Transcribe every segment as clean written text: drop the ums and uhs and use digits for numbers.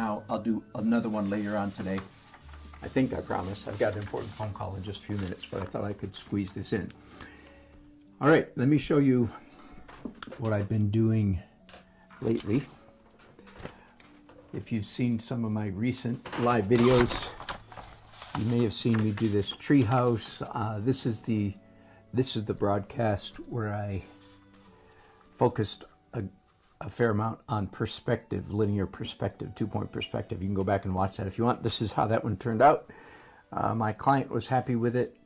now. I'll do another one later on today. I think I promise. I've got an important phone call in just a few minutes, but I thought I could squeeze this in. All right, let me show you what I've been doing lately. If you've seen some of my recent live videos, you may have seen me do this treehouse. This is the broadcast where I focused a fair amount on perspective, linear perspective, 2-point perspective. You can go back and watch that if you want. This is how that one turned out. My client was happy with it.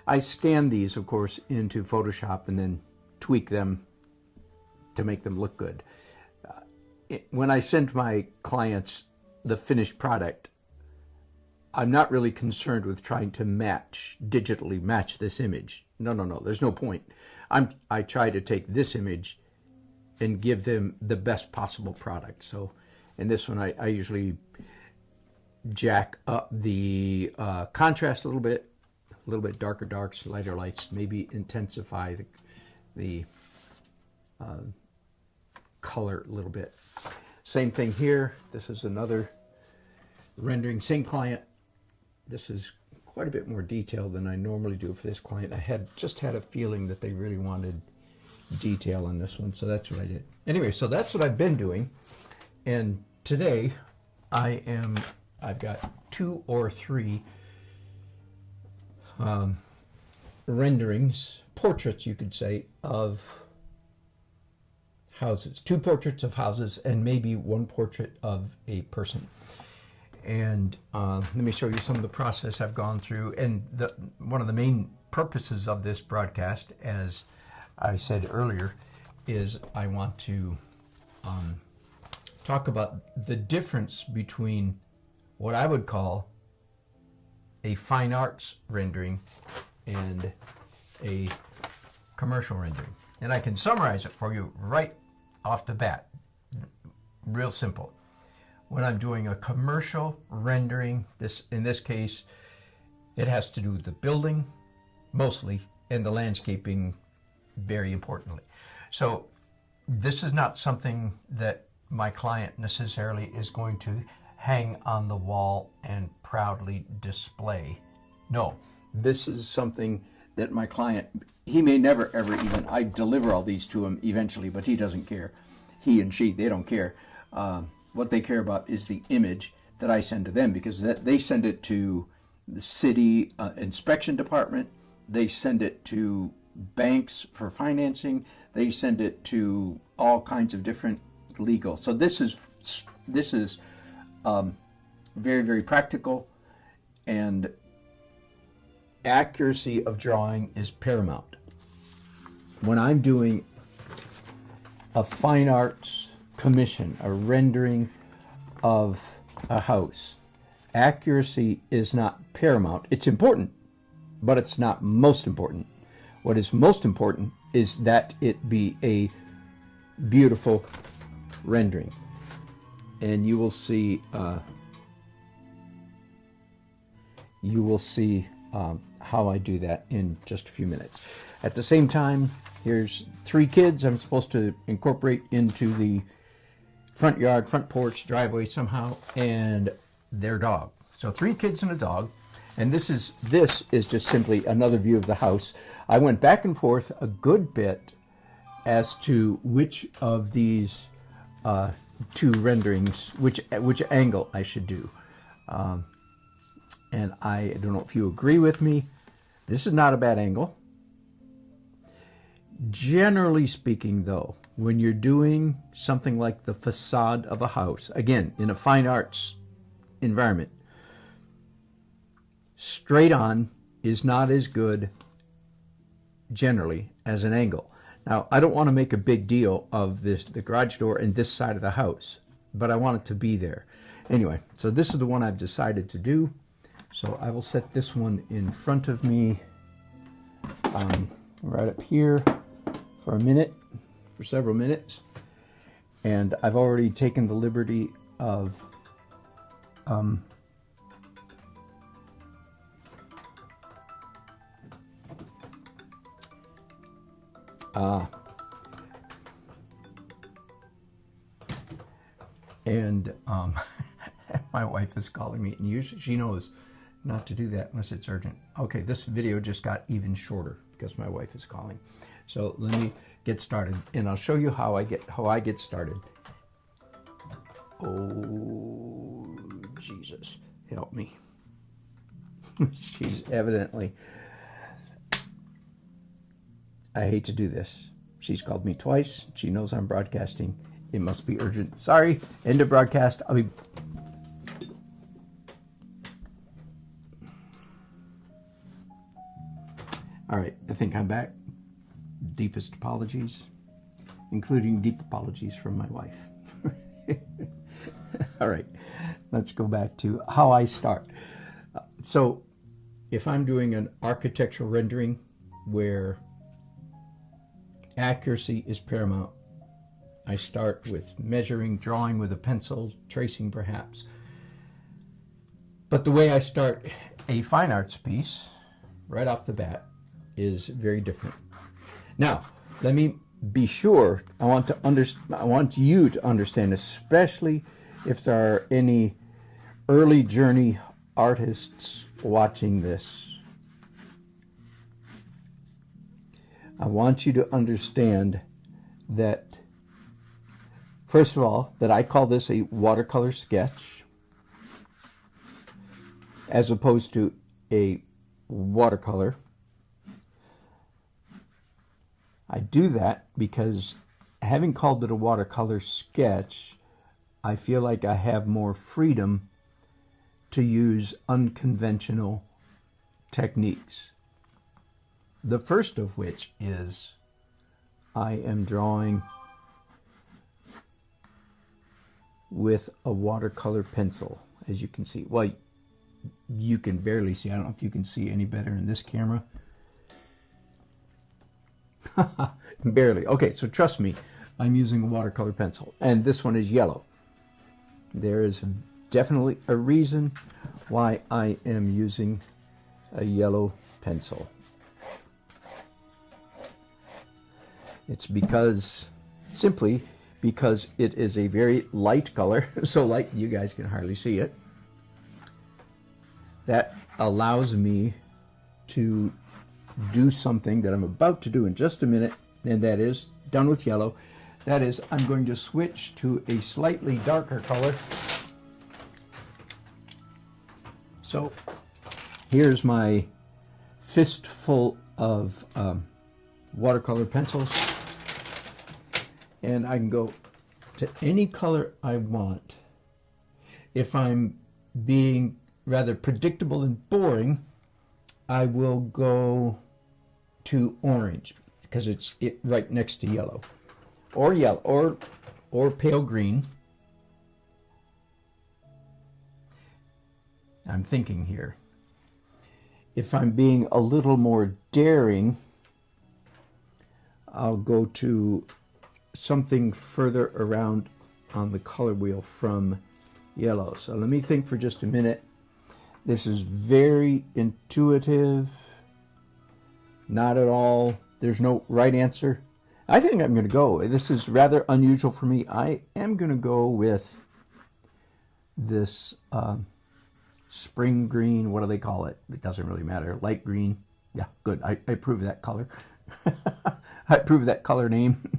I scan these, of course, into Photoshop and then tweak them to make them look good. When I send my clients the finished product, I'm not really concerned with trying to digitally match this image. No, there's no point. I try to take this image and give them the best possible product. So in this one, I usually jack up the contrast a little bit darker darks, lighter lights, maybe intensify the color a little bit. Same thing here. This is another rendering, same client. This is quite a bit more detailed than I normally do for this client. I just had a feeling that they really wanted detail on this one, so that's what I did. Anyway, so that's what I've been doing, and today I've got 2 or 3 renderings, portraits you could say, of houses. 2 portraits of houses and maybe 1 portrait of a person. And let me show you some of the process I've gone through. And one of the main purposes of this broadcast, as I said earlier, is I want to talk about the difference between what I would call a fine arts rendering and a commercial rendering. And I can summarize it for you right off the bat. Real simple. When I'm doing a commercial rendering, in this case, it has to do with the building, mostly, and the landscaping, very importantly. So this is not something that my client necessarily is going to hang on the wall and proudly display. No, this is something that my client, he may never ever even, I deliver all these to him eventually, but he doesn't care. He and she, they don't care. What they care about is the image that I send to them, because they send it to the city inspection department, they send it to banks for financing, they send it to all kinds of different legal. So this is very, very practical, and accuracy of drawing is paramount. When I'm doing a fine arts commission, a rendering of a house, accuracy is not paramount. It's important, but it's not most important. What is most important is that it be a beautiful rendering. And you will see how I do that in just a few minutes. At the same time, here's 3 kids I'm supposed to incorporate into the front yard, front porch, driveway somehow, and their dog. So 3 kids and a dog. And this is just simply another view of the house. I went back and forth a good bit as to which of these 2 renderings, which angle I should do. And I don't know if you agree with me. This is not a bad angle. Generally speaking, though, when you're doing something like the facade of a house, again, in a fine arts environment, straight on is not as good generally as an angle. Now, I don't want to make a big deal of the garage door and this side of the house, but I want it to be there. Anyway, so this is the one I've decided to do. So I will set this one in front of me right up here for a minute, for several minutes. And I've already taken the liberty of And my wife is calling me, and usually she knows not to do that unless it's urgent. Okay, this video just got even shorter because my wife is calling. So let me get started, and I'll show you how I get started. Oh, Jesus, help me. She's evidently, I hate to do this. She's called me twice. She knows I'm broadcasting. It must be urgent. Sorry, end of broadcast. I'll be... All right, I think I'm back. Deepest apologies, including deep apologies from my wife. All right, let's go back to how I start. So if I'm doing an architectural rendering where accuracy is paramount, I start with measuring, drawing with a pencil, tracing perhaps. But the way I start a fine arts piece right off the bat is very different. Now, let me be sure, I want you to understand, especially if there are any early journey artists watching this. I want you to understand that, first of all, that I call this a watercolor sketch as opposed to a watercolor. I do that because, having called it a watercolor sketch, I feel like I have more freedom to use unconventional techniques. The first of which is I am drawing with a watercolor pencil, as you can see. Well, you can barely see. I don't know if you can see any better in this camera. Barely. Okay, so trust me, I'm using a watercolor pencil, and this one is yellow. There is definitely a reason why I am using a yellow pencil. It's simply because it is a very light color, so light you guys can hardly see it. That allows me to do something that I'm about to do in just a minute, and that is, done with yellow, that is, I'm going to switch to a slightly darker color. So here's my fistful of watercolor pencils, and I can go to any color I want. If I'm being rather predictable and boring, I will go to orange because it's right next to yellow, or pale green. I'm thinking here. If I'm being a little more daring, I'll go to something further around on the color wheel from yellow. So let me think for just a minute. This is very intuitive. Not at all. There's no right answer. I think I'm going to go. This is rather unusual for me. I am going to go with this spring green. What do they call it? It doesn't really matter. Light green. Yeah, good. I approve that color. I approve that color name.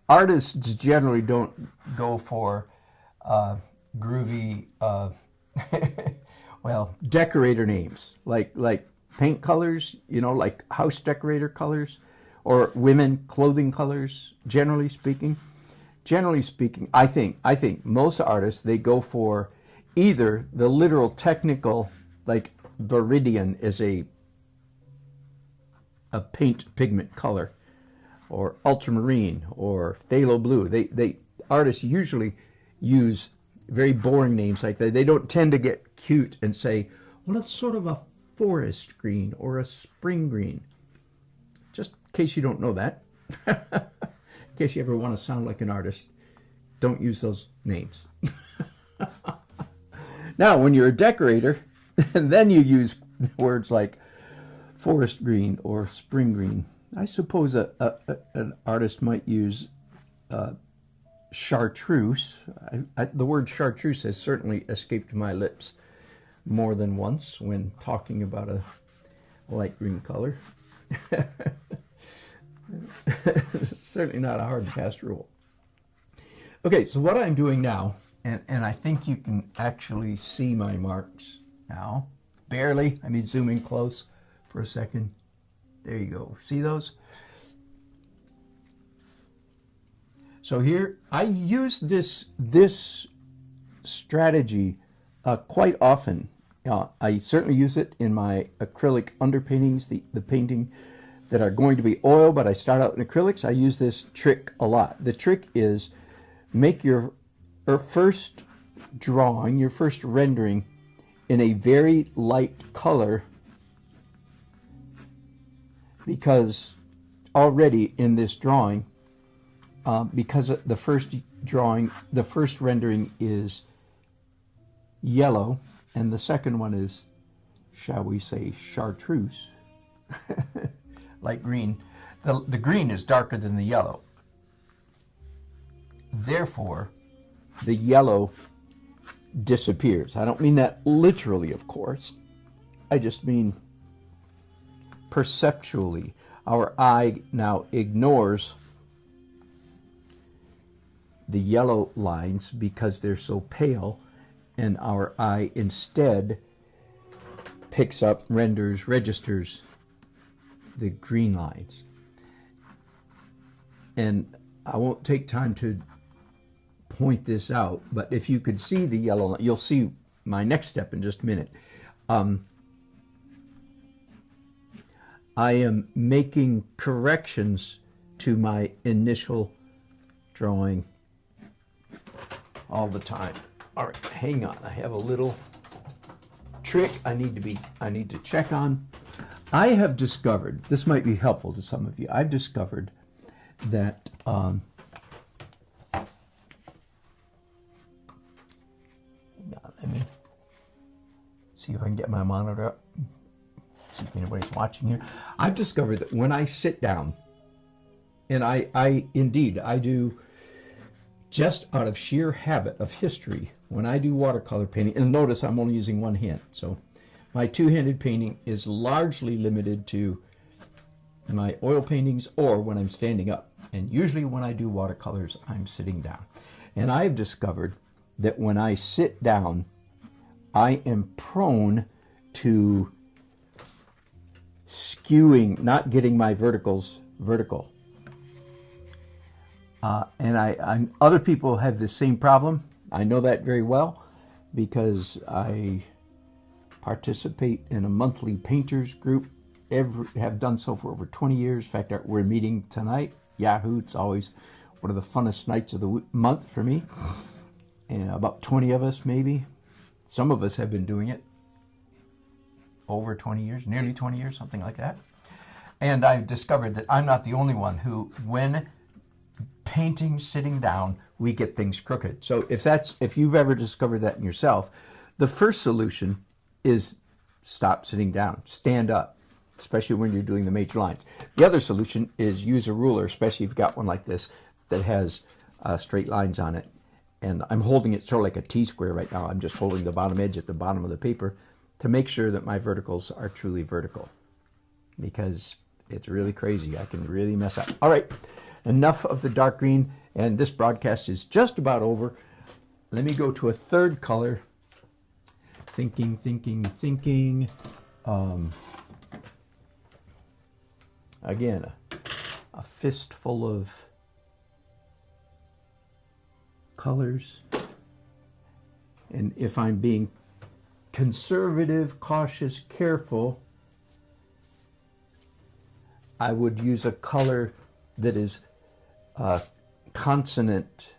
Artists generally don't go for groovy, well, decorator names, like paint colors, you know, like house decorator colors, or women clothing colors, generally speaking. Generally speaking, I think most artists, they go for either the literal technical, like Viridian is a paint pigment color, or ultramarine, or phthalo blue. Artists usually use very boring names like that. They don't tend to get cute and say, well, it's sort of a forest green or a spring green. Just in case you don't know that. In case you ever want to sound like an artist, don't use those names. Now, when you're a decorator, then you use words like forest green or spring green. I suppose an artist might use chartreuse. The word chartreuse has certainly escaped my lips more than once when talking about a light green color. Certainly not a hard and fast rule. Okay, so what I'm doing now, and I think you can actually see my marks now. Barely. I mean, zoom in close for a second. There you go. See those? So here, I use this strategy quite often. I certainly use it in my acrylic underpaintings, the painting that are going to be oil, but I start out in acrylics. I use this trick a lot. The trick is make your first drawing, your first rendering in a very light color, because already in this drawing, because the first rendering is yellow, and the second one is, shall we say, chartreuse, light green. The green is darker than the yellow. Therefore, the yellow disappears. I don't mean that literally, of course. I just mean perceptually. Our eye now ignores the yellow lines because they're so pale, and our eye instead picks up, registers the green lines. And I won't take time to point this out, but if you could see the yellow, you'll see my next step in just a minute. I am making corrections to my initial drawing all the time. All right, hang on. I have a little trick I need to check on. I have discovered, this might be helpful to some of you, I've discovered that let me see if I can get my monitor up, see if anybody's watching here. I've discovered that when I sit down, and I indeed do, just out of sheer habit of history, when I do watercolor painting, and notice I'm only using one hand, so my two-handed painting is largely limited to my oil paintings or when I'm standing up. And usually when I do watercolors, I'm sitting down. And I've discovered that when I sit down, I am prone to skewing, not getting my verticals vertical. And other people have the same problem. I know that very well because I participate in a monthly painters group. Have done so for over 20 years. In fact, we're meeting tonight. Yahoo! It's always one of the funnest nights of the month for me. And about 20 of us, maybe. Some of us have been doing it over 20 years, nearly 20 years, something like that. And I've discovered that I'm not the only one who, when painting sitting down, we get things crooked. So if you've ever discovered that in yourself, the first solution is stop sitting down, stand up, especially when you're doing the major lines. The other solution is use a ruler, especially if you've got one like this that has straight lines on it. And I'm holding it sort of like a T-square right now. I'm just holding the bottom edge at the bottom of the paper to make sure that my verticals are truly vertical, because it's really crazy. I can really mess up. All right, enough of the dark green, and this broadcast is just about over. Let me go to a third color. Thinking. Again, a fistful of colors. And if I'm being conservative, cautious, careful, I would use a color that is consonant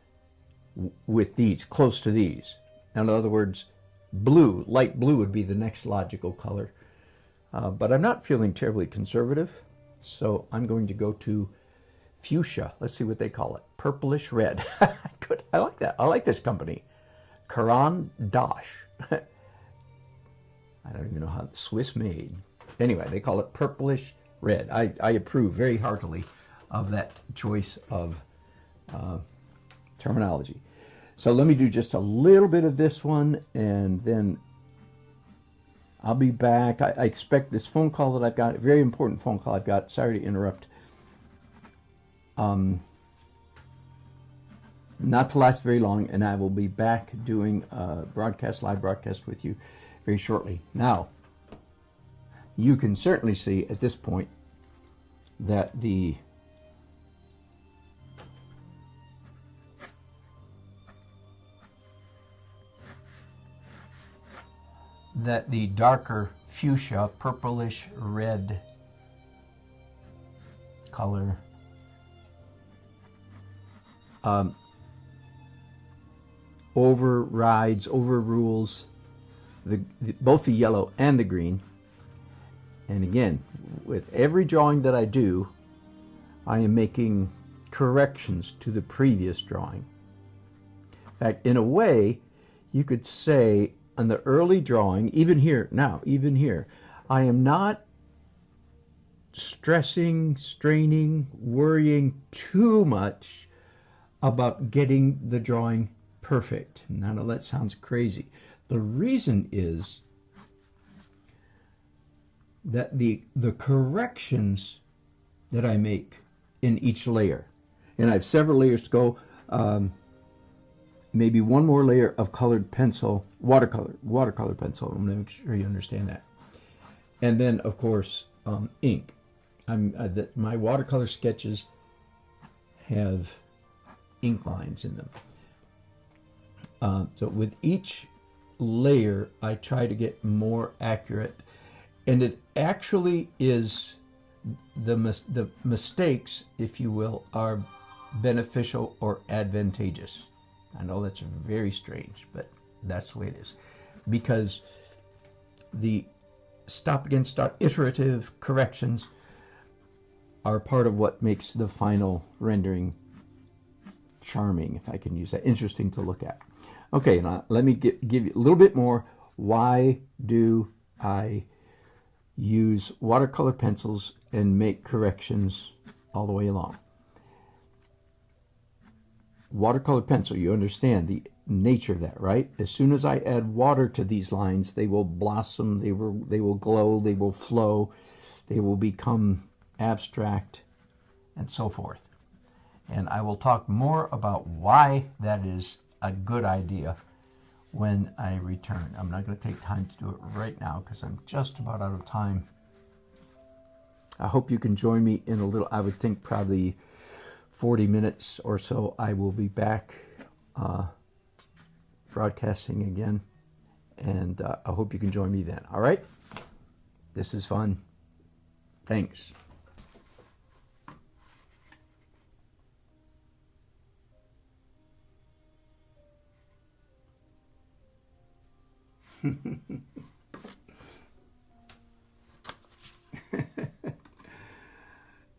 with these, close to these. In other words, blue, light blue would be the next logical color. But I'm not feeling terribly conservative, so I'm going to go to fuchsia. Let's see what they call it. Purplish red. Good. I like that. I like this company. Caran d'Ache. I don't even know how, Swiss made. Anyway, they call it purplish red. I approve very heartily of that choice of terminology. So let me do just a little bit of this one, and then I'll be back. I expect this phone call that I've got, a very important phone call I've got, sorry to interrupt, not to last very long, and I will be back doing a live broadcast with you very shortly. Now, you can certainly see at this point that the darker fuchsia, purplish red color overrules both the yellow and the green. And again, with every drawing that I do, I am making corrections to the previous drawing. In fact, in a way, you could say on the early drawing, even here, I am not stressing, straining, worrying too much about getting the drawing perfect. Now, I know that sounds crazy. The reason is that the corrections that I make in each layer, and I have several layers to go, maybe one more layer of colored pencil, watercolor pencil. I'm going to make sure you understand that. And then, of course, ink. My watercolor sketches have ink lines in them. So with each layer, I try to get more accurate, and it actually is the mistakes, if you will, are beneficial or advantageous. I know that's very strange, but that's the way it is, because the stop again, start iterative corrections are part of what makes the final rendering charming, if I can use that, interesting to look at. Okay, now let me give you a little bit more. Why do I use watercolor pencils and make corrections all the way along? Watercolor pencil, you understand the nature of that, right? As soon as I add water to these lines, they will blossom, they will glow, they will flow, they will become abstract, and so forth. And I will talk more about why that is a good idea when I return. I'm not going to take time to do it right now because I'm just about out of time. I hope you can join me in a little, I would think probably 40 minutes or so. I will be back broadcasting again, and I hope you can join me then. All right? This is fun. Thanks.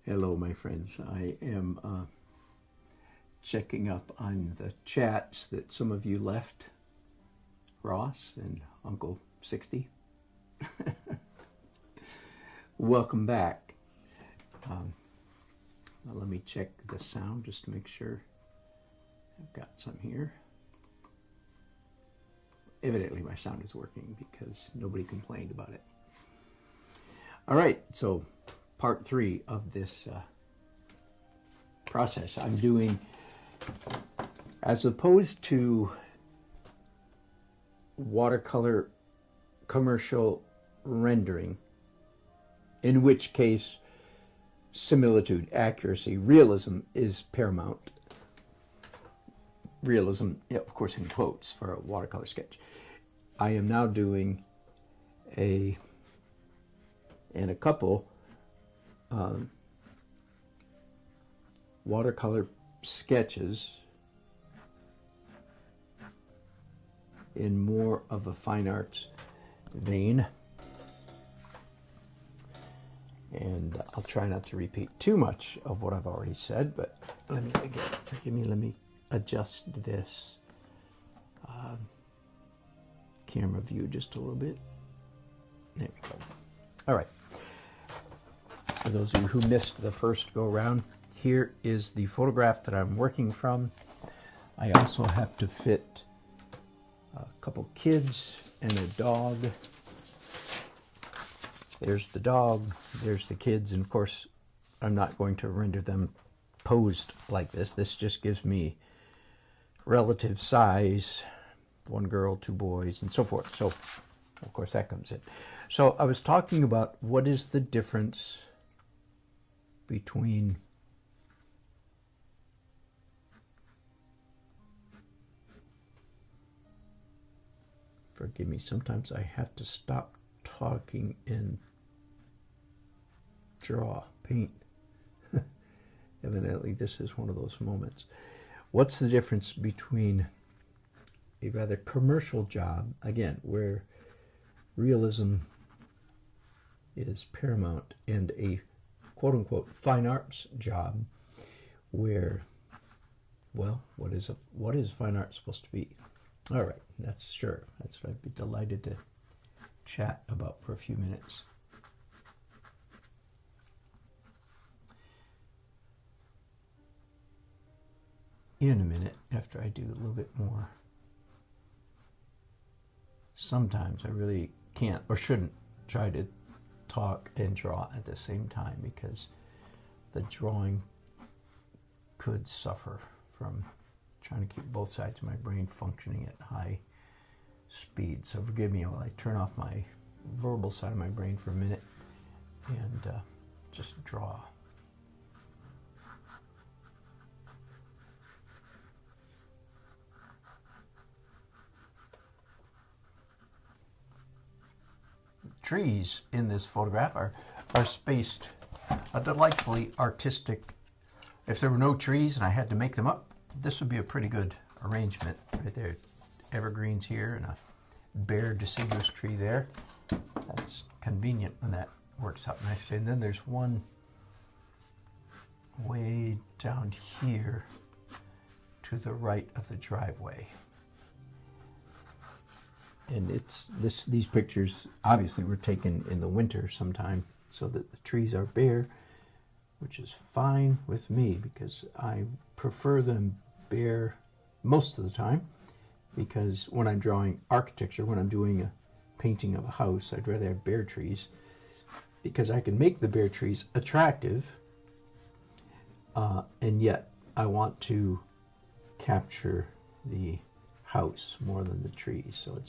Hello, my friends. I am checking up on the chats that some of you left. Ross and Uncle 60. Welcome back. Let me check the sound just to make sure I've got some here. Evidently my sound is working because nobody complained about it. All right, so part 3 of this process. I'm doing, as opposed to watercolor commercial rendering, in which case similitude, accuracy, realism is paramount. Realism, of course, in quotes for a watercolor sketch. I am now doing a couple watercolor sketches in more of a fine arts vein. And I'll try not to repeat too much of what I've already said, but let me adjust this camera view just a little bit. There we go. All right. For those of you who missed the first go around, here is the photograph that I'm working from. I also have to fit a couple kids and a dog. There's the dog, there's the kids, and of course I'm not going to render them posed like this. This just gives me relative size, one girl, two boys, and so forth. So of course that comes in. So I was talking about what is the difference between forgive me, sometimes I have to stop talking and draw, paint. Evidently, this is one of those moments. What's the difference between a rather commercial job, again, where realism is paramount, and a quote-unquote fine arts job where, well, what is fine art supposed to be? All right, that's what I'd be delighted to chat about for a few minutes. In a minute, after I do a little bit more. Sometimes I really can't or shouldn't try to talk and draw at the same time, because the drawing could suffer from trying to keep both sides of my brain functioning at high speed. So forgive me while I turn off my verbal side of my brain for a minute and just draw. Trees in this photograph are spaced delightfully artistic. If there were no trees and I had to make them up, this would be a pretty good arrangement right there. Evergreens here and a bare deciduous tree there. That's convenient when that works out nicely. And then there's one way down here to the right of the driveway. And these pictures obviously were taken in the winter sometime, so that the trees are bare, which is fine with me because I prefer them bare most of the time, because when I'm drawing architecture, when I'm doing a painting of a house, I'd rather have bare trees because I can make the bare trees attractive, and yet I want to capture the house more than the trees. So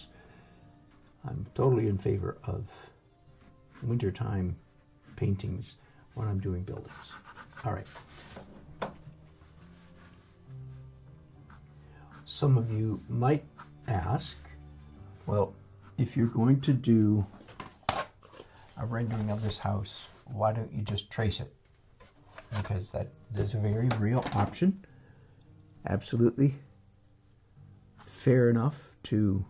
I'm totally in favor of wintertime paintings when I'm doing buildings. All right. Some of you might ask, well, if you're going to do a rendering of this house, why don't you just trace it? Because there's a very real option. Absolutely fair enough to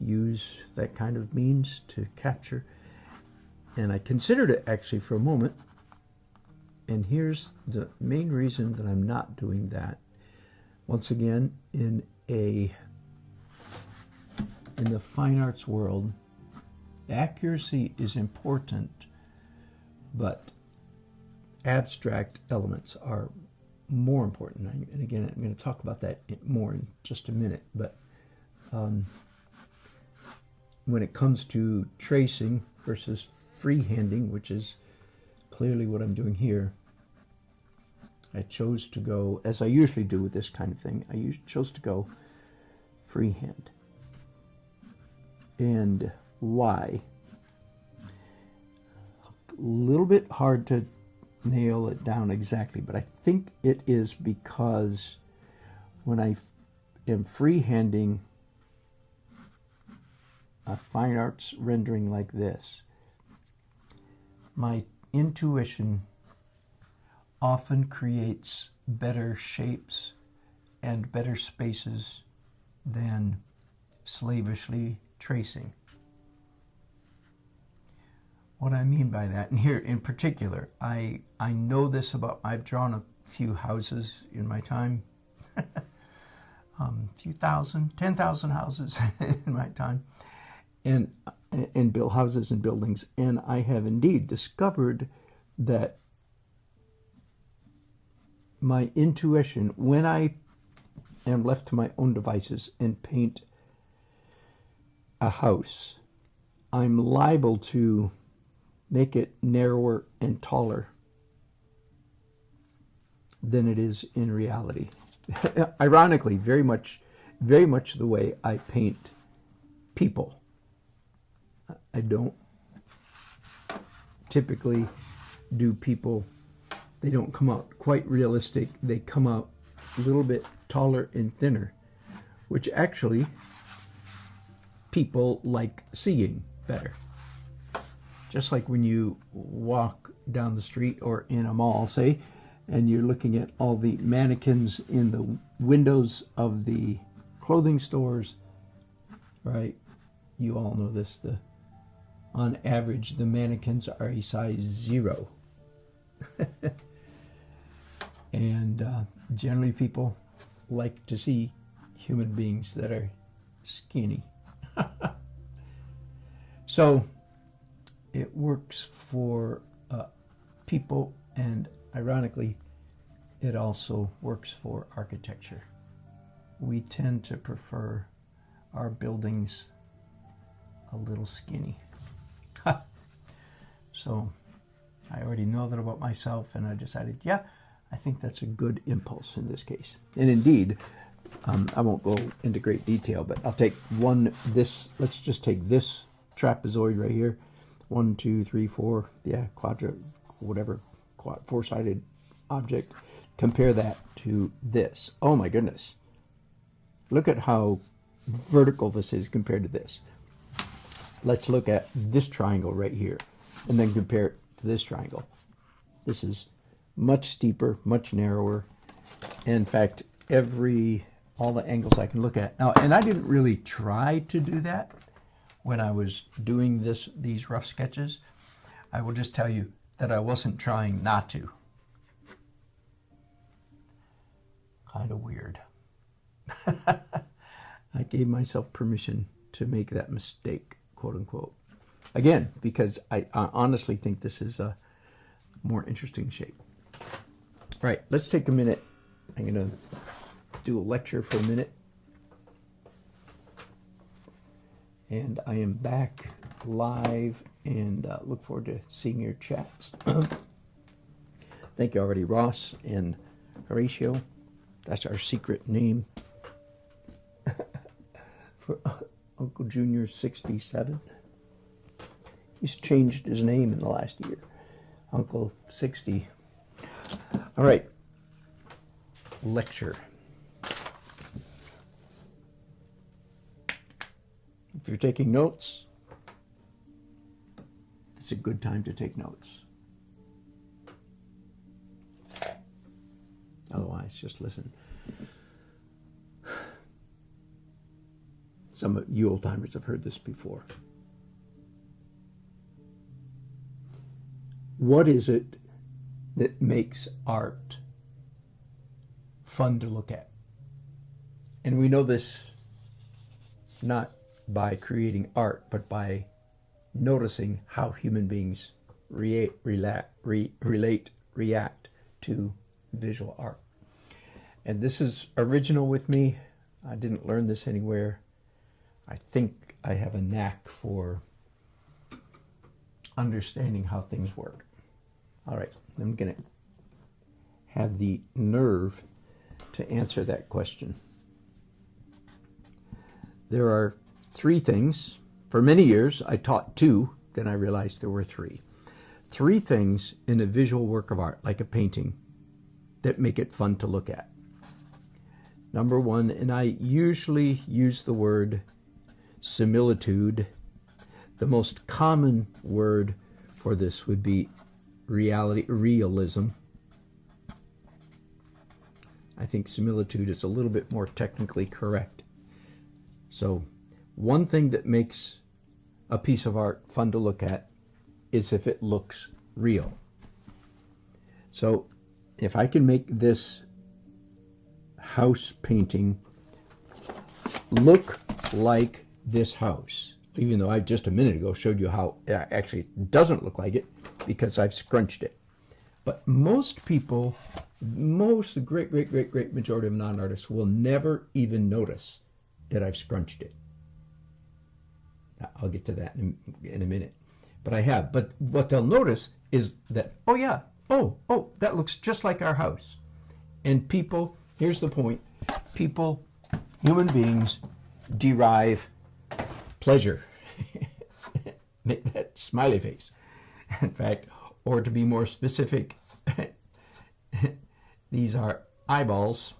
use that kind of means to capture. And I considered it actually for a moment, and here's the main reason that I'm not doing that. Once again, in the fine arts world, accuracy is important, but abstract elements are more important. And again, I'm going to talk about that more in just a minute, but when it comes to tracing versus freehanding, which is clearly what I'm doing here, I chose to go, as I usually do with this kind of thing, I chose to go freehand. And why? A little bit hard to nail it down exactly, but I think it is because when I am freehanding a fine arts rendering like this, my intuition often creates better shapes and better spaces than slavishly tracing. What I mean by that, and here in particular, I know this about, I've drawn a few houses in my time, a few thousand, 10,000 houses in my time, and built houses and buildings, and I have indeed discovered that my intuition, when I am left to my own devices and paint a house, I'm liable to make it narrower and taller than it is in reality. Ironically, very much the way I paint people. I don't typically do people, they don't come out quite realistic. They come out a little bit taller and thinner, which actually people like seeing better. Just like when you walk down the street or in a mall, say, and you're looking at all the mannequins in the windows of the clothing stores, right? You all know this. On average, the mannequins are a size 0. And generally people like to see human beings that are skinny. So it works for people, and ironically, it also works for architecture. We tend to prefer our buildings a little skinny. So I already know that about myself, and I decided, yeah, I think that's a good impulse in this case. And indeed, I won't go into great detail, but I'll take let's just take this trapezoid right here. 1, 2, 3, 4, yeah, four-sided object. Compare that to this. Oh my goodness. Look at how vertical this is compared to this. Let's look at this triangle right here and then compare it to this triangle. This is much steeper, much narrower. In fact, all the angles I can look at. Now, and I didn't really try to do that when I was doing these rough sketches. I will just tell you that I wasn't trying not to. Kind of weird. I gave myself permission to make that mistake, quote unquote. Again, because I honestly think this is a more interesting shape. Right, let's take a minute. I'm going to do a lecture for a minute. And I am back live, and look forward to seeing your chats. Thank you already, Ross and Horatio. That's our secret name for Uncle Junior 67. He's changed his name in the last year. Uncle 60. All right. Lecture. If you're taking notes, it's a good time to take notes. Otherwise, just listen. Some of you old timers have heard this before. What is it that makes art fun to look at? And we know this not by creating art, but by noticing how human beings react to visual art. And this is original with me. I didn't learn this anywhere. I think I have a knack for understanding how things work. All right, I'm going to have the nerve to answer that question. There are 3 things. For many years, I taught 2, then I realized there were 3. 3 things in a visual work of art, like a painting, that make it fun to look at. Number 1, and I usually use the word similitude. The most common word for this would be realism. I think similitude is a little bit more technically correct. So, one thing that makes a piece of art fun to look at is if it looks real. So, if I can make this house painting look like this house, even though I just a minute ago showed you how actually it doesn't look like it because I've scrunched it. But most people Most, the great majority of non-artists will never even notice that I've scrunched it. I'll get to that in a minute. But I have. But what they'll notice is that, oh yeah, oh, that looks just like our house. And people, here's the point, people, human beings, derive pleasure. Make that smiley face. In fact, or to be more specific, these are eyeballs.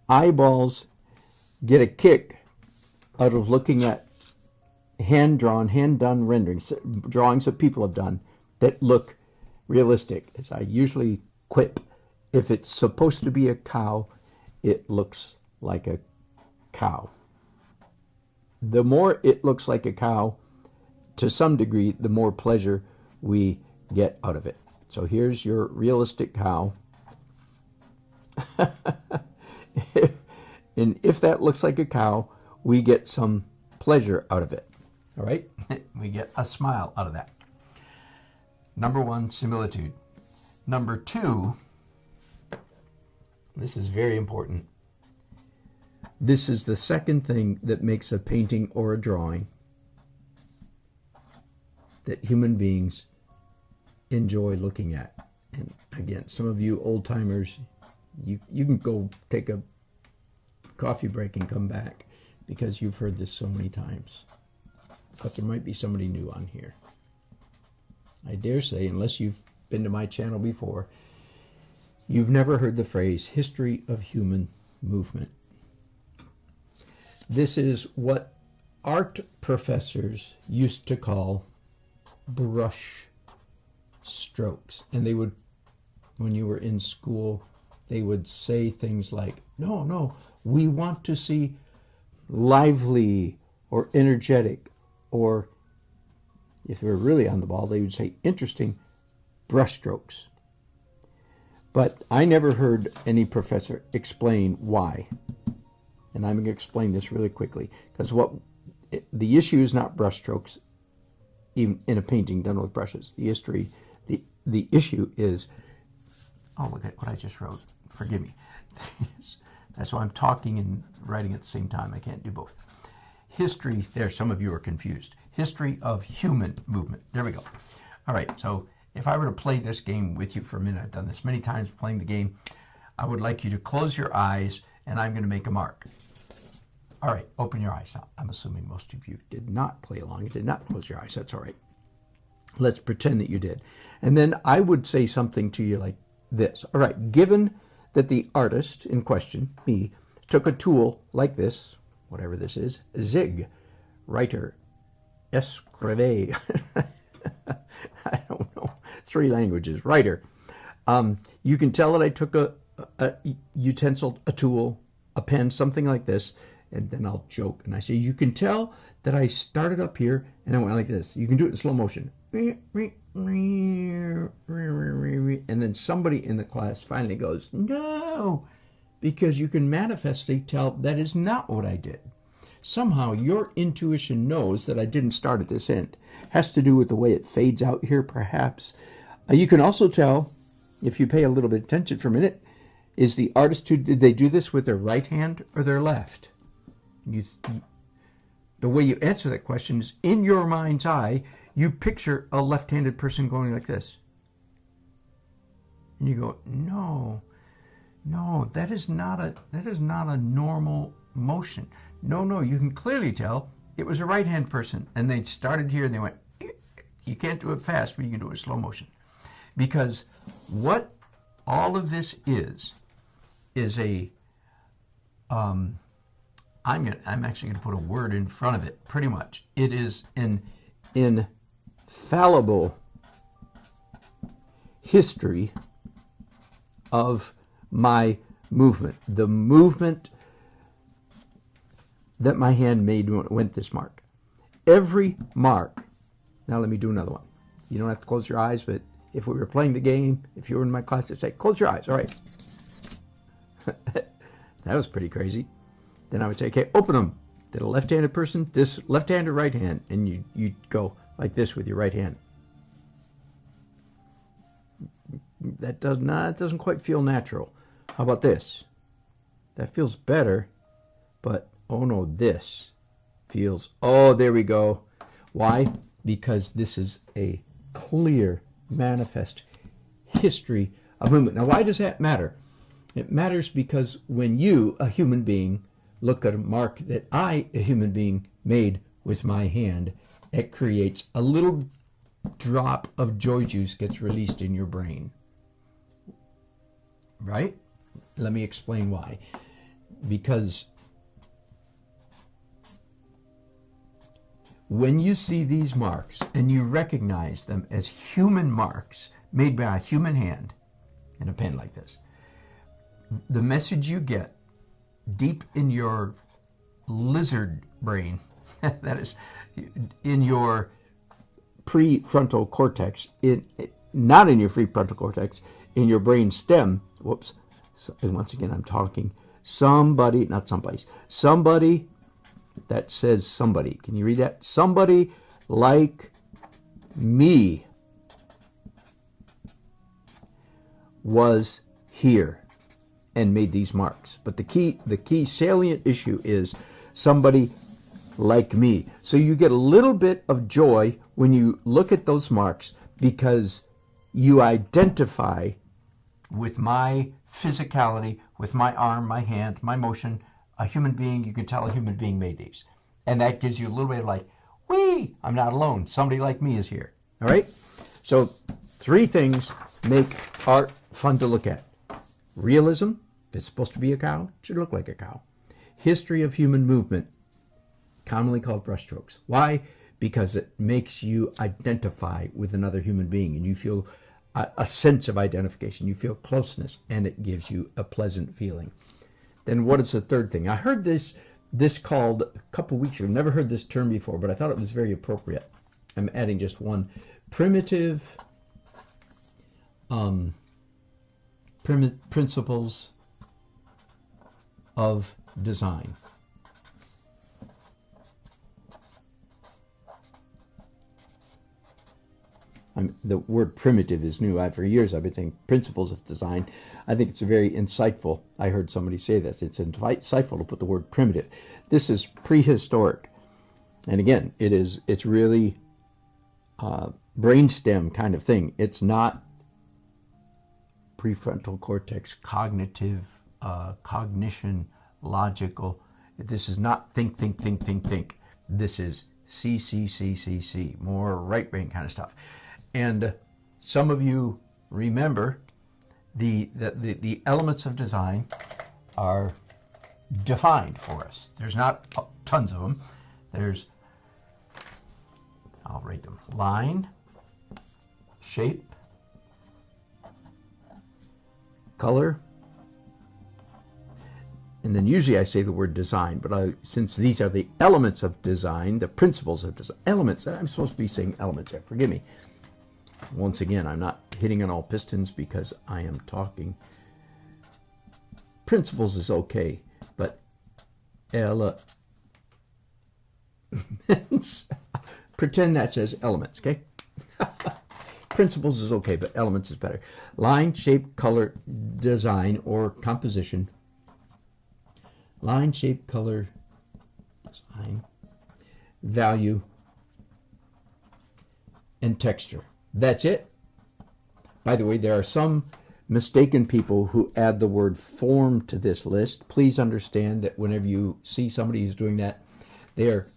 Eyeballs get a kick out of looking at hand-drawn, hand-done renderings, drawings that people have done that look realistic. As I usually quip, if it's supposed to be a cow, it looks like a cow. The more it looks like a cow, to some degree, the more pleasure we get out of it. So here's your realistic cow. And if that looks like a cow, we get some pleasure out of it. All right? We get a smile out of that. Number one, similitude. Number two, this is very important. This is the second thing that makes a painting or a drawing that human beings enjoy looking at. And again, some of you old timers, you can go take a coffee break and come back because you've heard this so many times. But there might be somebody new on here. I dare say, unless you've been to my channel before, you've never heard the phrase history of human movement. This is what art professors used to call brush strokes. And they would, when you were in school, they would say things like, no, we want to see lively or energetic, or if they were really on the ball, they would say interesting brush strokes. But I never heard any professor explain why. And I'm going to explain this really quickly, because the issue is not brush strokes in a painting done with brushes. The issue is, oh, look at what I just wrote. Forgive me. That's why I'm talking and writing at the same time. I can't do both. History, there, some of you are confused. History of human movement. There we go. All right, so if I were to play this game with you for a minute, I've done this many times playing the game, I would like you to close your eyes, and I'm going to make a mark. All right, open your eyes now. I'm assuming most of you did not play along. You did not close your eyes. That's all right. Let's pretend that you did. And then I would say something to you like this. All right, given that the artist in question, me, took a tool like this, whatever this is, zig, writer, escrive, I don't know, 3 languages, writer. You can tell that I took a utensil, a tool, a pen, something like this, and then I'll joke and I say, you can tell that I started up here and I went like this. You can do it in slow motion. And then somebody in the class finally goes, no, because you can manifestly tell that is not what I did. Somehow your intuition knows that I didn't start at this end. Has to do with the way it fades out here, perhaps. You can also tell, if you pay a little bit of attention for a minute, is the artist did they do this with their right hand or their left? The way you answer that question is, in your mind's eye, you picture a left-handed person going like this. And you go, no, that is not a normal motion. No, you can clearly tell it was a right-hand person. And they started here and they went, you can't do it fast, but you can do it slow motion. Because what all of this is a, I'm actually going to put a word in front of it, pretty much. It is an infallible history of my movement. The movement that my hand made when it went this mark. Every mark. Now let me do another one. You don't have to close your eyes, but if we were playing the game, if you were in my class, I'd say, close your eyes. All right. That was pretty crazy. Then I would say, okay, open them. Did a left-handed person, this left hand or right hand? And you go like this with your right hand. that doesn't quite feel natural. How about this? That feels better, but oh no, this feels, oh, there we go. Why? Because this is a clear, manifest history of movement. Now, why does that matter? It matters because when you, a human being, look at a mark that I, a human being, made with my hand, it creates a little drop of joy juice gets released in your brain. Right? Let me explain why. Because when you see these marks and you recognize them as human marks made by a human hand in a pen like this, the message you get deep in your lizard brain, that is, in your prefrontal cortex, not in your prefrontal cortex, in your brain stem, whoops, so, and once again I'm talking, somebody that says somebody, can you read that? Somebody like me was here and made these marks. But the key salient issue is somebody like me. So you get a little bit of joy when you look at those marks because you identify with my physicality, with my arm, my hand, my motion, a human being. You can tell a human being made these. And that gives you a little bit of like, whee, I'm not alone. Somebody like me is here. All right? So 3 things make art fun to look at. Realism. If it's supposed to be a cow, it should look like a cow. History of human movement, commonly called brushstrokes. Why? Because it makes you identify with another human being and you feel a sense of identification. You feel closeness and it gives you a pleasant feeling. Then what is the third thing? I heard this called a couple weeks ago. Never heard this term before, but I thought it was very appropriate. I'm adding just one. Primitive principles of design. The word primitive is new. For years I've been saying principles of design. I think it's very insightful. I heard somebody say this. It's insightful to put the word primitive. This is prehistoric. And again, it's really brainstem kind of thing. It's not prefrontal cortex, cognitive, cognition, logical. This is not think. This is C, more right brain kind of stuff. And some of you remember the elements of design are defined for us. There's not tons of them. I'll rate them. Line, shape, color, and then usually I say the word design, but since these are the elements of design, the principles of design, elements, I'm supposed to be saying elements there, forgive me. Once again, I'm not hitting on all pistons because I am talking. Principles is okay, but pretend that says elements, okay? Principles is okay, but elements is better. Line, shape, color, design, or composition. Line, shape, color, design, value, and texture. That's it. By the way, there are some mistaken people who add the word form to this list. Please understand that whenever you see somebody who's doing that, they are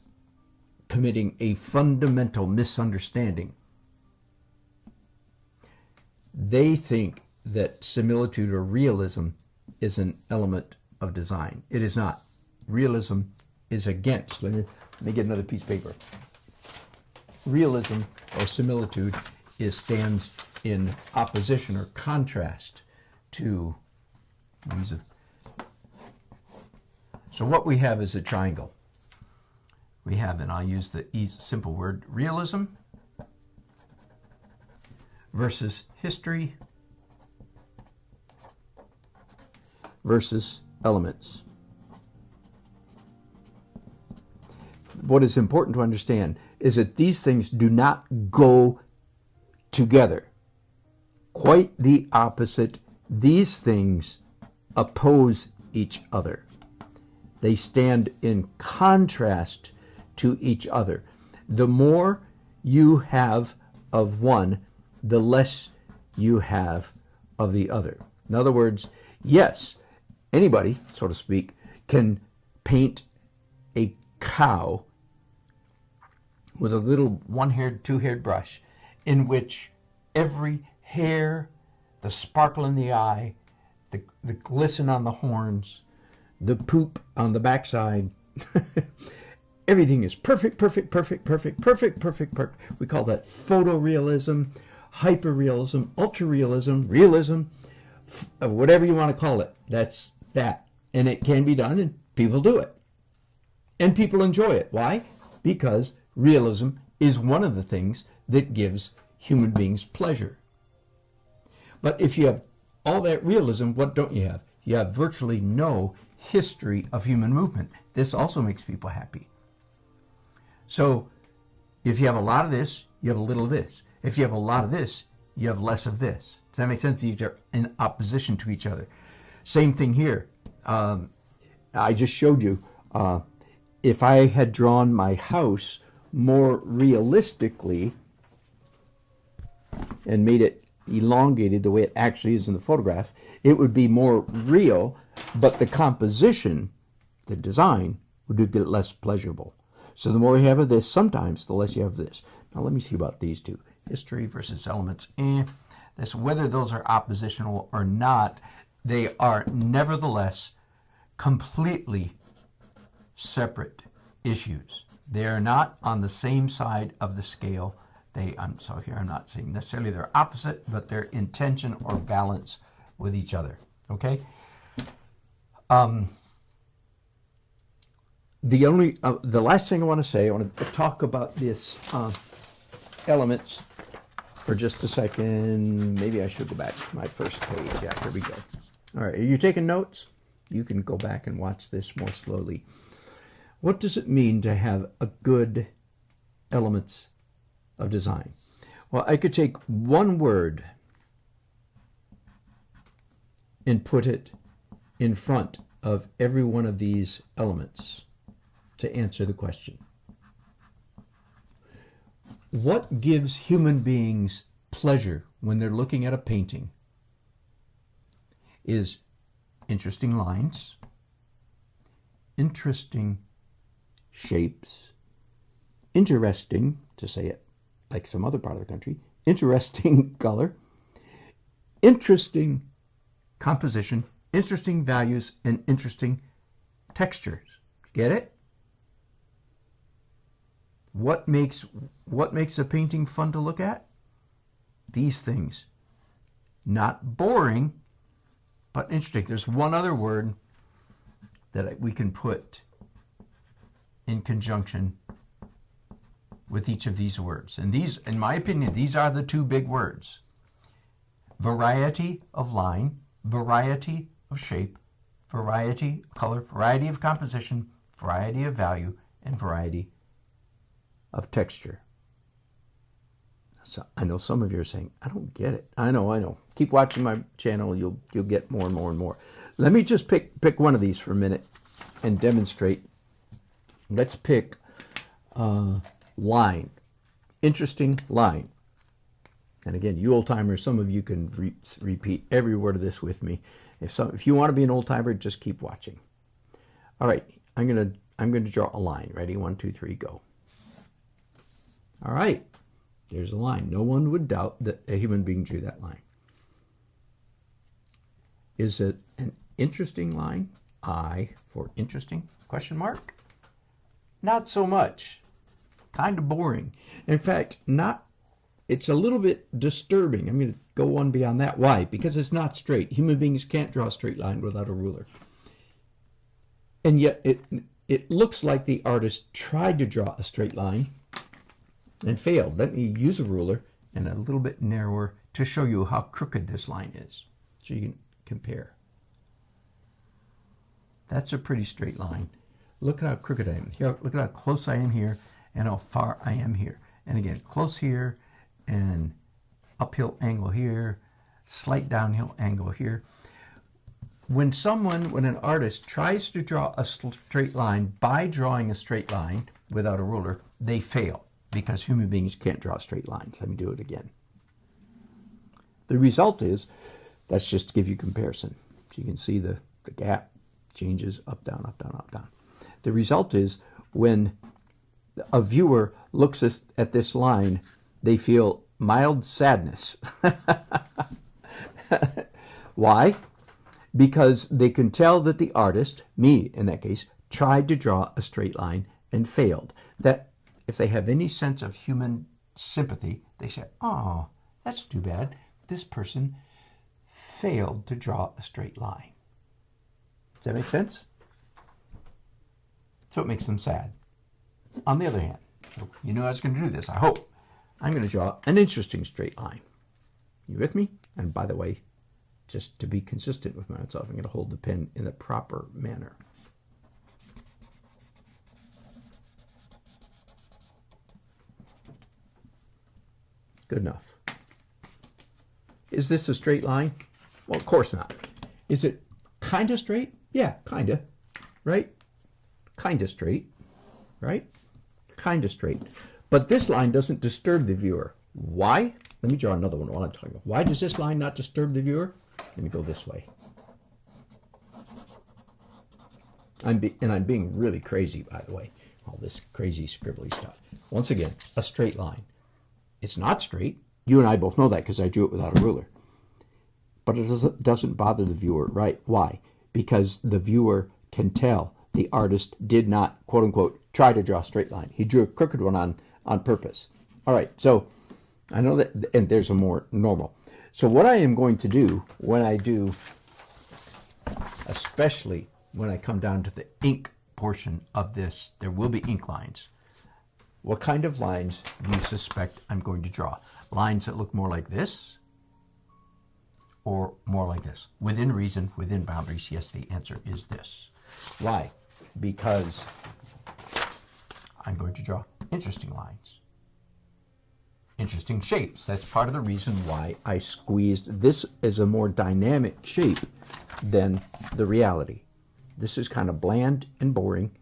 committing a fundamental misunderstanding. They think that similitude or realism is an element of design. It is not. Realism is against. Let me get another piece of paper. Realism or similitude stands in opposition or contrast to reason. So what we have is a triangle. We have, and I'll use the simple word, realism versus history versus elements. What is important to understand is that these things do not go together. Quite the opposite. These things oppose each other. They stand in contrast to each other. The more you have of one, the less you have of the other. In other words, yes, anybody, so to speak, can paint a cow with a little one-haired, two-haired brush in which every hair, the sparkle in the eye, the glisten on the horns, the poop on the backside, everything is perfect, perfect, perfect, perfect, perfect, perfect, perfect. We call that photorealism, hyperrealism, ultra-realism, realism, whatever you want to call it. That's that. And it can be done, and people do it. And people enjoy it. Why? Because realism is one of the things that gives human beings pleasure. But if you have all that realism, what don't you have? You have virtually no history of human movement. This also makes people happy. So if you have a lot of this, you have a little of this. If you have a lot of this, you have less of this. Does that make sense? These are in opposition to each other. Same thing here. I just showed you, if I had drawn my house more realistically and made it elongated the way it actually is in the photograph, it would be more real, but the composition, the design, would be less pleasurable. So the more you have of this, sometimes the less you have of this. Now let me see about these two. History versus elements. This, whether those are oppositional or not, they are nevertheless completely separate issues. They are not on the same side of the scale. So here I'm not saying necessarily they're opposite, but they're in tension or balance with each other. Okay? The last thing I want to say, I want to talk about this elements for just a second. Maybe I should go back to my first page. Yeah, here we go. All right, are you taking notes? You can go back and watch this more slowly. What does it mean to have a good elements of design? Well, I could take one word and put it in front of every one of these elements to answer the question. What gives human beings pleasure when they're looking at a painting is interesting lines, interesting shapes, interesting, to say it like some other part of the country, interesting color, interesting composition, interesting values, and interesting textures. Get it? What makes a painting fun to look at? These things. Not boring, but interesting. There's one other word that we can put in conjunction with each of these words. And these, in my opinion, these are the two big words. Variety of line, variety of shape, variety of color, variety of composition, variety of value, and variety of texture. So I know some of you are saying, I don't get it. I know. Keep watching my channel. You'll get more and more and more. Let me just pick one of these for a minute and demonstrate. Let's pick line. Interesting line. And again, you old timers, some of you can repeat every word of this with me. If you want to be an old timer, just keep watching. All right, I'm gonna draw a line. Ready? 1, 2, 3, go. All right, here's a line. No one would doubt that a human being drew that line. Is it an interesting line? I for interesting? Question mark? Not so much. Kind of boring. In fact, it's a little bit disturbing. I'm going to go one beyond that. Why? Because it's not straight. Human beings can't draw a straight line without a ruler. And yet it looks like the artist tried to draw a straight line and failed. Let me use a ruler and a little bit narrower to show you how crooked this line is, so you can compare. That's a pretty straight line. Look at how crooked I am here. Look at how close I am here and how far I am here. And again, close here and uphill angle here. slight downhill angle here. When an artist tries to draw a straight line by drawing a straight line without a ruler, they fail because human beings can't draw straight lines. Let me do it again. The result is, that's just to give you comparison. So you can see the gap changes up, down, up, down, up, down. The result is when a viewer looks at this line, they feel mild sadness. Why? Because they can tell that the artist, me in that case, tried to draw a straight line and failed. That if they have any sense of human sympathy, they say, oh, that's too bad. This person failed to draw a straight line. Does that make sense? So it makes them sad. On the other hand, you knew I was going to do this, I hope. I'm going to draw an interesting straight line. You with me? And by the way, just to be consistent with myself, I'm going to hold the pen in the proper manner. Good enough. Is this a straight line? Well, of course not. Is it kind of straight? Yeah, kind of, right? Kind of straight, right? Kind of straight. But this line doesn't disturb the viewer. Why? Let me draw another one while I'm talking about. Why does this line not disturb the viewer? Let me go this way. I'm being really crazy, by the way. All this crazy scribbly stuff. Once again, a straight line. It's not straight. You and I both know that because I drew it without a ruler. But it doesn't bother the viewer, right? Why? Because the viewer can tell the artist did not, quote unquote, try to draw a straight line. He drew a crooked one on purpose. All right, so I know that, and there's a more normal. So what I am going to do when I do, especially when I come down to the ink portion of this, there will be ink lines. What kind of lines do you suspect I'm going to draw? Lines that look more like this or more like this? Within reason, within boundaries, yes, the answer is this. Why? Because I'm going to draw interesting lines. Interesting shapes. That's part of the reason why I squeezed this as a more dynamic shape than the reality. This is kind of bland and boring.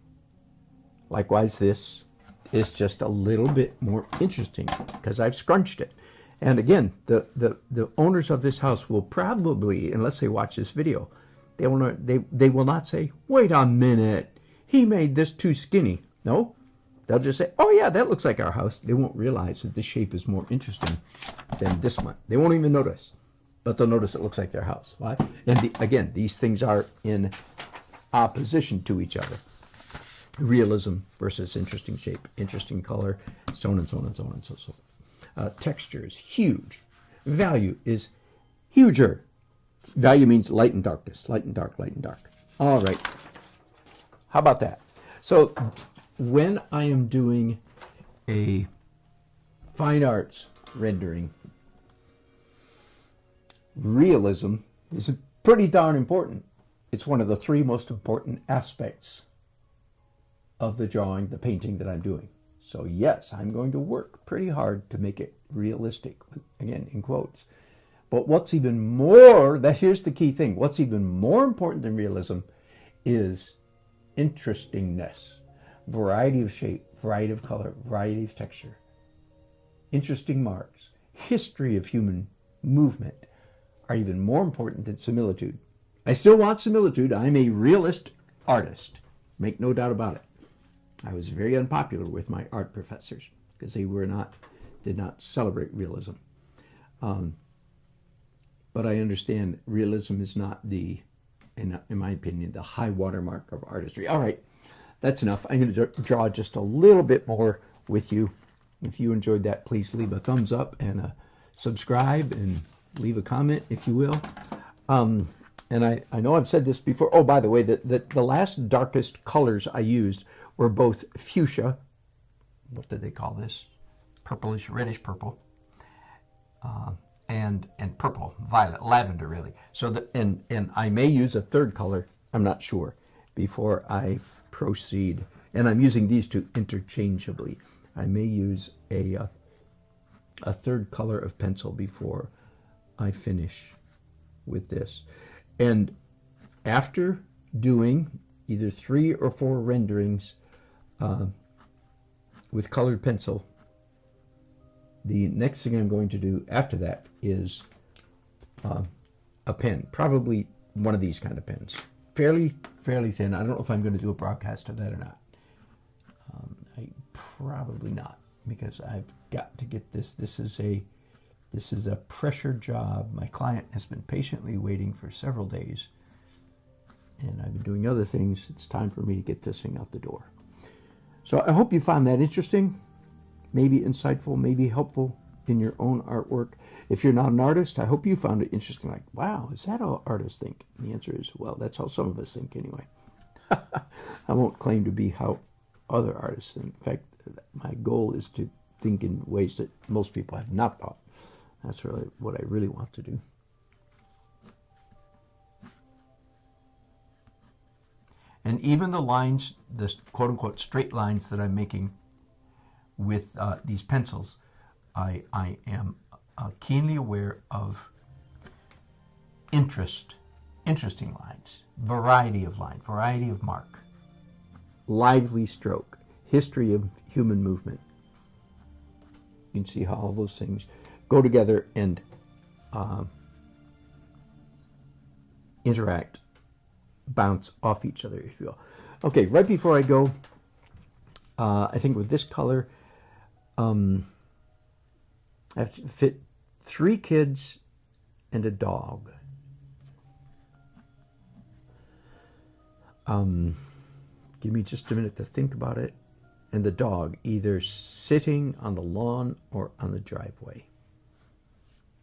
Likewise, this is just a little bit more interesting because I've scrunched it. And again, the owners of this house will probably, unless they watch this video, they will not say, wait a minute, he made this too skinny. No, they'll just say, oh yeah, that looks like our house. They won't realize that this shape is more interesting than this one. They won't even notice, but they'll notice it looks like their house. Why? And again, these things are in opposition to each other. Realism versus interesting shape, interesting color, so on and so on and so on and so on. Texture is huge. Value is huger. Value means light and darkness, light and dark, light and dark. All right. How about that? So when I am doing a fine arts rendering, realism is pretty darn important. It's one of the three most important aspects of the drawing, the painting that I'm doing. So yes, I'm going to work pretty hard to make it realistic, again, in quotes. But what's even more, here's the key thing, what's even more important than realism is interestingness. Variety of shape, variety of color, variety of texture. Interesting marks, history of human movement are even more important than similitude. I still want similitude. I'm a realist artist. Make no doubt about it. I was very unpopular with my art professors because they did not celebrate realism. But I understand realism is not in my opinion, the high watermark of artistry. All right, that's enough. I'm going to draw just a little bit more with you. If you enjoyed that, please leave a thumbs up and subscribe and leave a comment, if you will. And I know I've said this before. Oh, by the way, the last darkest colors I used were both fuchsia, what did they call this? Purplish, reddish purple, and purple, violet, lavender really. So and I may use a third color, I'm not sure, before I proceed. And I'm using these two interchangeably. I may use a third color of pencil before I finish with this. And after doing either 3 or 4 renderings with colored pencil, the next thing I'm going to do after that is a pen, probably one of these kind of pens, fairly thin. I don't know if I'm going to do a broadcast of that or not. Probably not, because I've got to get this. This is a pressure job. My client has been patiently waiting for several days, and I've been doing other things. It's time for me to get this thing out the door. So I hope you found that interesting, maybe insightful, maybe helpful in your own artwork. If you're not an artist, I hope you found it interesting. Like, wow, is that how artists think? And the answer is, well, that's how some of us think anyway. I won't claim to be how other artists think. In fact, my goal is to think in ways that most people have not thought. That's really what I really want to do. And even the lines, the quote-unquote straight lines that I'm making with these pencils, I am keenly aware of interesting lines, variety of line, variety of mark, lively stroke, history of human movement. You can see how all those things go together and interact, bounce off each other, if you will. Okay, right before I go, I think with this color, I have to fit 3 kids and a dog. Give me just a minute to think about it. And the dog either sitting on the lawn or on the driveway.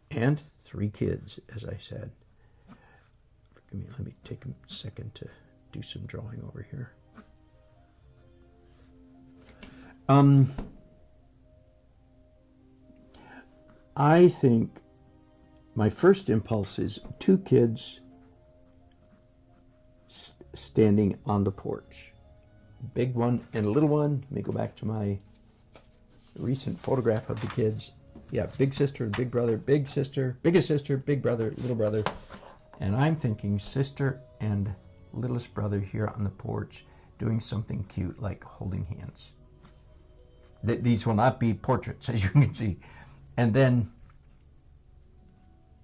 And 3 kids, as I said. Let me take a second to do some drawing over here. I think my first impulse is 2 kids standing on the porch. Big one and a little one. Let me go back to my recent photograph of the kids. Yeah, big sister, big brother, big sister, biggest sister, big brother, little brother. And I'm thinking sister and littlest brother here on the porch doing something cute like holding hands. These will not be portraits, as you can see. And then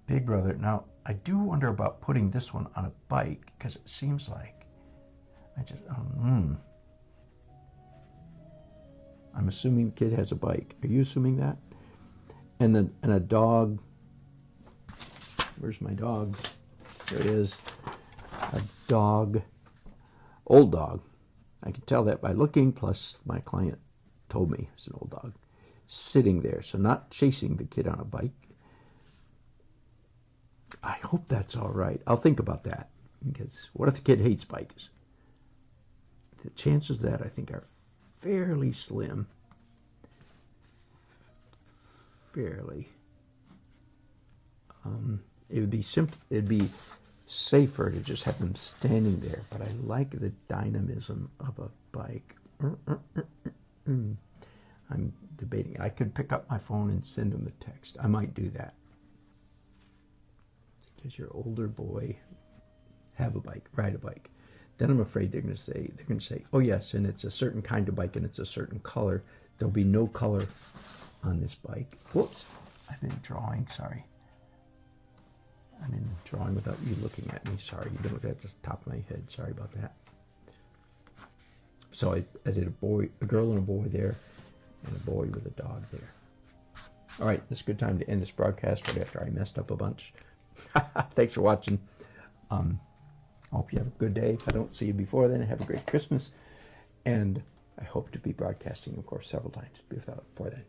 big brother. Now, I do wonder about putting this one on a bike, because it seems like I'm assuming the kid has a bike. Are you assuming that? And a dog. Where's my dog? There it is. A dog. Old dog. I can tell that by looking, plus my client told me it's an old dog. Sitting there, so not chasing the kid on a bike. I hope that's all right. I'll think about that, because what if the kid hates bikes? The chances of that, I think, are fairly slim. Fairly. It'd be safer to just have them standing there, but I like the dynamism of a bike. I'm debating. I could pick up my phone and send them a text. I might do that. Does your older boy have a bike, ride a bike? Then I'm afraid they're going to say, oh yes, and it's a certain kind of bike and it's a certain color. There'll be no color on this bike. Whoops, I've been drawing, sorry. I've been drawing without you looking at me, sorry. You don't look at the top of my head, sorry about that. So I did a girl and a boy there, and a boy with a dog there. All right, this is a good time to end this broadcast right after I messed up a bunch. Thanks for watching. I hope you have a good day. If I don't see you before then, have a great Christmas. And I hope to be broadcasting, of course, several times before then.